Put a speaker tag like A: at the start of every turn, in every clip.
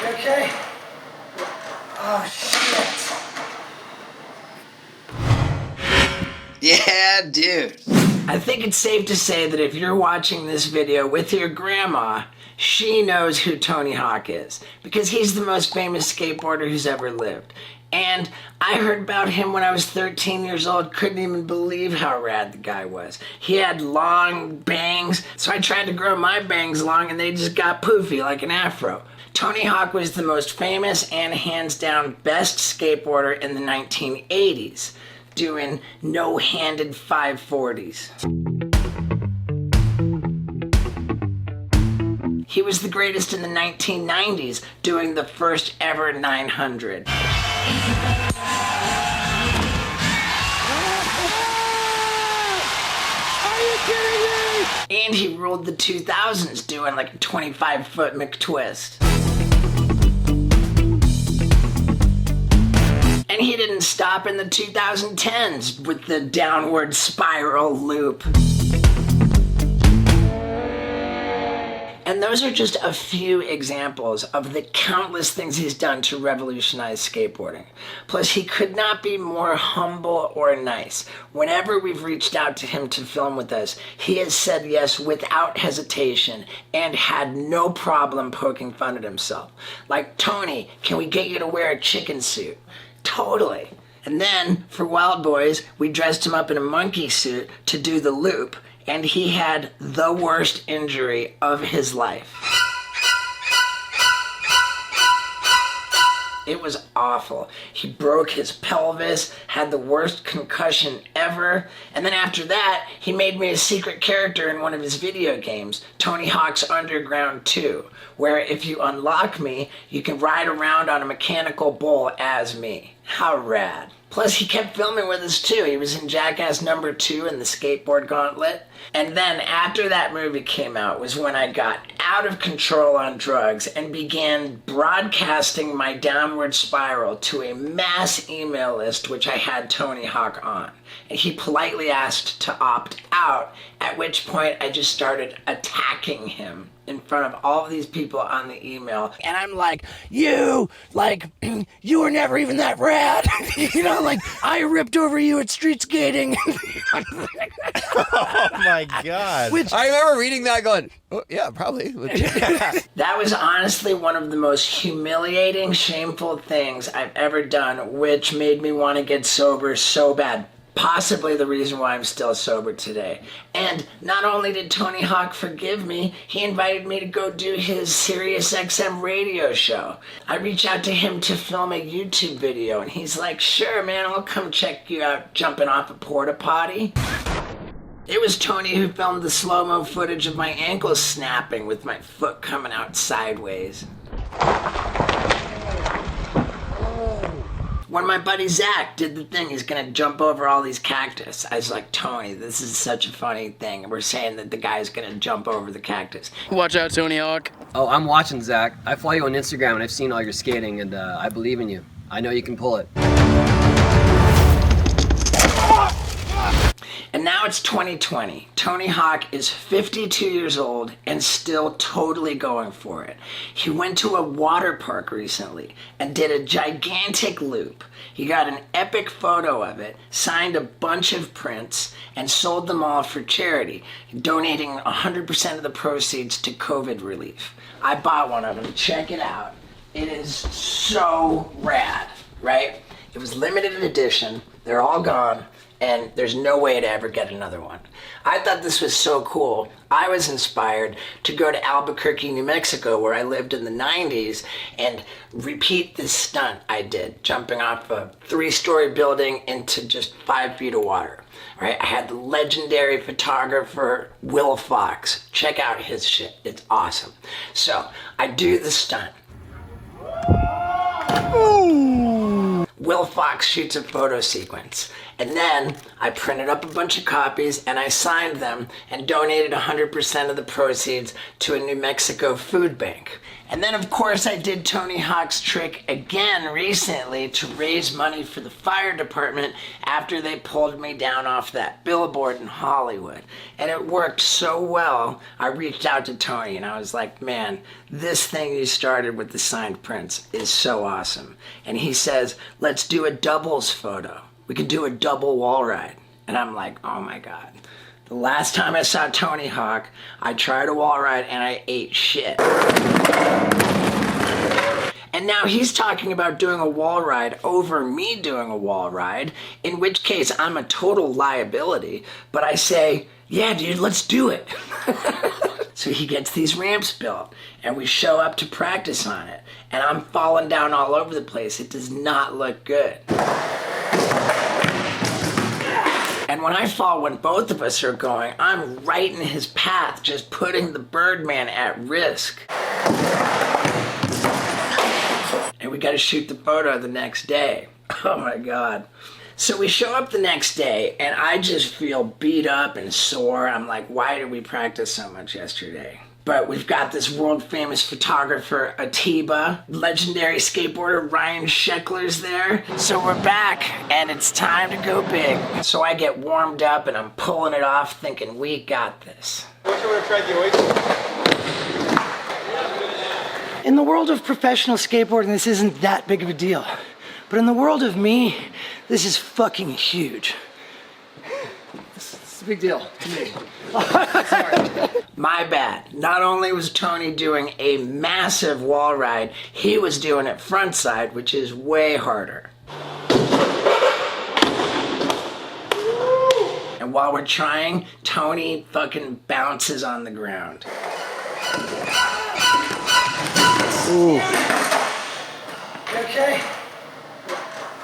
A: Okay. Oh, shit.
B: Yeah, dude.
A: I think it's safe to say that if you're watching this video with your grandma, she knows who Tony Hawk is, because he's the most famous skateboarder who's ever lived. And I heard about him when I was 13 years old, couldn't even believe how rad the guy was. He had long bangs, so I tried to grow my bangs long and they just got poofy like an afro. Tony Hawk was the most famous and hands down best skateboarder in the 1980s, doing no-handed 540s. He was the greatest in the 1990s, doing the first ever 900.
C: Are you kidding me?
A: And he ruled the 2000s, doing like a 25-foot McTwist. And he didn't stop in the 2010s with the downward spiral loop. And those are just a few examples of the countless things he's done to revolutionize skateboarding. Plus, he could not be more humble or nice. Whenever we've reached out to him to film with us, he has said yes without hesitation and had no problem poking fun at himself. Like, Tony, can we get you to wear a chicken suit? Totally. And then, for Wild Boys, we dressed him up in a monkey suit to do the loop, and he had the worst injury of his life. It was awful. He broke his pelvis, had the worst concussion ever, and then after that, he made me a secret character in one of his video games, Tony Hawk's Underground 2, where if you unlock me, you can ride around on a mechanical bull as me. How rad. Plus, he kept filming with us too. He was in Jackass number 2 in the skateboard gauntlet. And then after that movie came out was when I got out of control on drugs and began broadcasting my downward spiral to a mass email list which I had Tony Hawk on. And he politely asked to opt out, at which point I just started attacking him in front of all of these people on the email. And I'm like, you were never even that rad. You know, like, I ripped over you at street skating.
D: Oh my God.
B: Which I remember reading that going, oh, yeah, probably.
A: That was honestly one of the most humiliating, shameful things I've ever done, which made me want to get sober so bad. Possibly the reason why I'm still sober today. And not only did Tony Hawk forgive me, he invited me to go do his Sirius XM radio show. I reached out to him to film a YouTube video, and he's like, sure, man, I'll come check you out jumping off a porta potty. It was Tony who filmed the slow-mo footage of my ankles snapping with my foot coming out sideways. When my buddy Zach did the thing, he's gonna jump over all these cactus. I was like, Tony, this is such a funny thing. And we're saying that the guy's gonna jump over the cactus.
E: Watch out, Tony Hawk.
F: Oh, I'm watching, Zach. I follow you on Instagram and I've seen all your skating and I believe in you. I know you can pull it.
A: And now it's 2020. Tony Hawk is 52 years old and still totally going for it. He went to a water park recently and did a gigantic loop. He got an epic photo of it, signed a bunch of prints, and sold them all for charity, donating 100% of the proceeds to COVID relief. I bought one of them. Check it out. It is so rad, right? It was limited edition. They're all gone. And there's no way to ever get another one. I thought this was so cool. I was inspired to go to Albuquerque, New Mexico, where I lived in the 90s, and repeat this stunt I did, jumping off a 3-story building into just 5 feet of water. Right? I had the legendary photographer Will Fox. Check out his shit. It's awesome. So I do the stunt. Will Fox shoots a photo sequence. And then I printed up a bunch of copies and I signed them and donated 100% of the proceeds to a New Mexico food bank. And then, of course, I did Tony Hawk's trick again recently to raise money for the fire department after they pulled me down off that billboard in Hollywood. And it worked so well, I reached out to Tony and I was like, man, this thing you started with the signed prints is so awesome. And he says, let's do a doubles photo. We can do a double wall ride. And I'm like, oh my God. The last time I saw Tony Hawk, I tried a wall ride and I ate shit. And now he's talking about doing a wall ride over me doing a wall ride, in which case I'm a total liability. But I say, yeah, dude, let's do it. So he gets these ramps built and we show up to practice on it. And I'm falling down all over the place. It does not look good. And when I fall, when both of us are going, I'm right in his path, just putting the Birdman at risk. And we got to shoot the photo the next day. Oh my God. So we show up the next day and I just feel beat up and sore. I'm like, why did we practice so much yesterday? But we've got this world famous photographer, Atiba, legendary skateboarder Ryan Sheckler's there. So we're back and it's time to go big. So I get warmed up and I'm pulling it off thinking we got this. In the world of professional skateboarding, this isn't that big of a deal. But in the world of me, this is fucking huge.
F: It's a big deal to me.
A: My bad. Not only was Tony doing a massive wall ride, he was doing it frontside, which is way harder. And while we're trying, Tony fucking bounces on the ground. Ooh. You okay?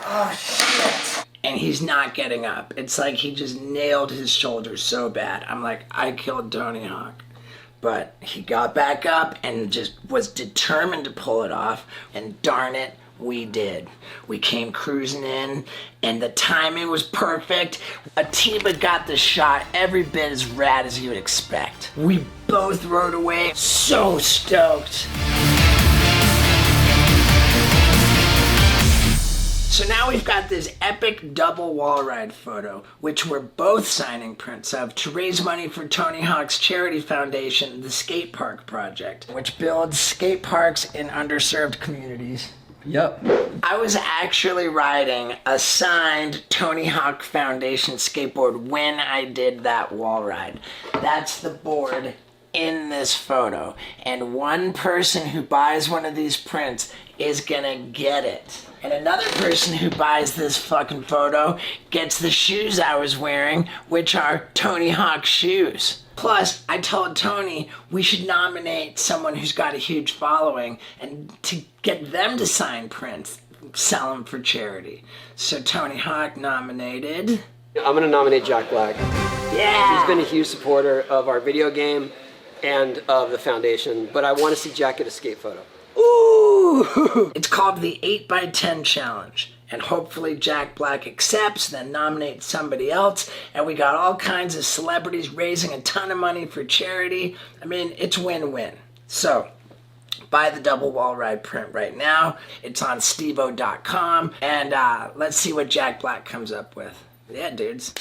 A: Oh shit. And he's not getting up. It's like he just nailed his shoulder so bad. I'm like, I killed Tony Hawk. But he got back up and just was determined to pull it off. And darn it, we did. We came cruising in and the timing was perfect. Atiba got the shot every bit as rad as you would expect. We both rode away so stoked. So now we've got this epic double wall ride photo, which we're both signing prints of to raise money for Tony Hawk's charity foundation, the Skate Park Project, which builds skate parks in underserved communities.
F: Yep.
A: I was actually riding a signed Tony Hawk Foundation skateboard when I did that wall ride. That's the board in this photo. And one person who buys one of these prints is gonna get it. And another person who buys this fucking photo gets the shoes I was wearing, which are Tony Hawk shoes. Plus, I told Tony we should nominate someone who's got a huge following and to get them to sign prints, sell them for charity. So Tony Hawk nominated.
F: I'm gonna nominate Jack Black.
A: Yeah!
F: He's been a huge supporter of our video game and of the foundation, but I want to see Jack get a skate photo.
A: Ooh! It's called the 8x10 Challenge. And hopefully Jack Black accepts, then nominates somebody else. And we got all kinds of celebrities raising a ton of money for charity. I mean, it's win-win. So, buy the double wall ride print right now. It's on steveo.com. And let's see what Jack Black comes up with. Yeah, dudes.